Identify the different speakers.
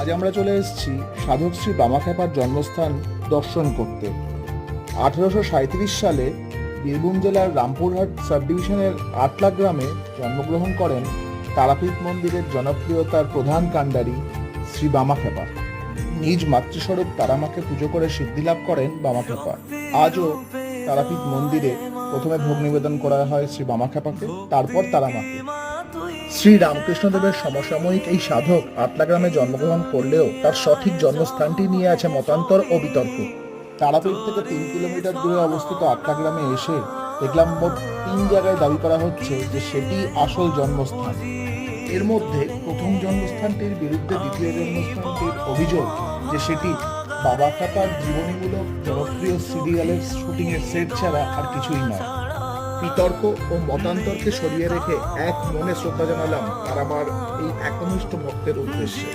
Speaker 1: আজ আমরা চলে এসেছি সাধক শ্রী বামাখ্যাপার জন্মস্থান দর্শন করতে। 1837 সালে বীরভূম জেলার রামপুরহাট সাব ডিভিশনের আটলা গ্রামে জন্মগ্রহণ করেন তারাপীঠ মন্দিরের জনপ্রিয়তার প্রধান কাণ্ডারি শ্রী বামাখ্যাপা। নিজ মাতৃস্বরূপ তারামাকে পুজো করে সিদ্ধিলাভ করেন বামাখ্যাপা। আজও তারাপীঠ মন্দিরে প্রথমে ভোগ নিবেদন করা হয় শ্রী বামাখ্যাপাকে, তারপর তারামাকে। শ্রী রামকৃষ্ণদেবের সমসাময়িক এই সাধক আটলা গ্রামে জন্মগ্রহণ করলেও তার সঠিক জন্মস্থানটি নিয়ে আছে মতান্তর ও বিতর্ক। তারাপীঠ থেকে 3 কিলোমিটার দূরে অবস্থিত আটলা গ্রামে এসে দেখলাম মোট 3 জায়গায় দাবি করা হচ্ছে যে সেটি আসল জন্মস্থান। এর মধ্যে প্রথম জন্মস্থানটির বিরুদ্ধে দ্বিতীয় জন্মস্থানটির অভিযোগ যে সেটি বামাখ্যাপার জীবনীমূলক জনপ্রিয় সিরিয়ালের শুটিংয়ের সেট ছাড়া আর কিছুই নয়। বিতর্ক ও মতান্তরকে সরিয়ে রেখে এক মনে শ্রদ্ধা জানালাম আর আমার এই একনিষ্ঠ ভক্তের উদ্দেশ্যে।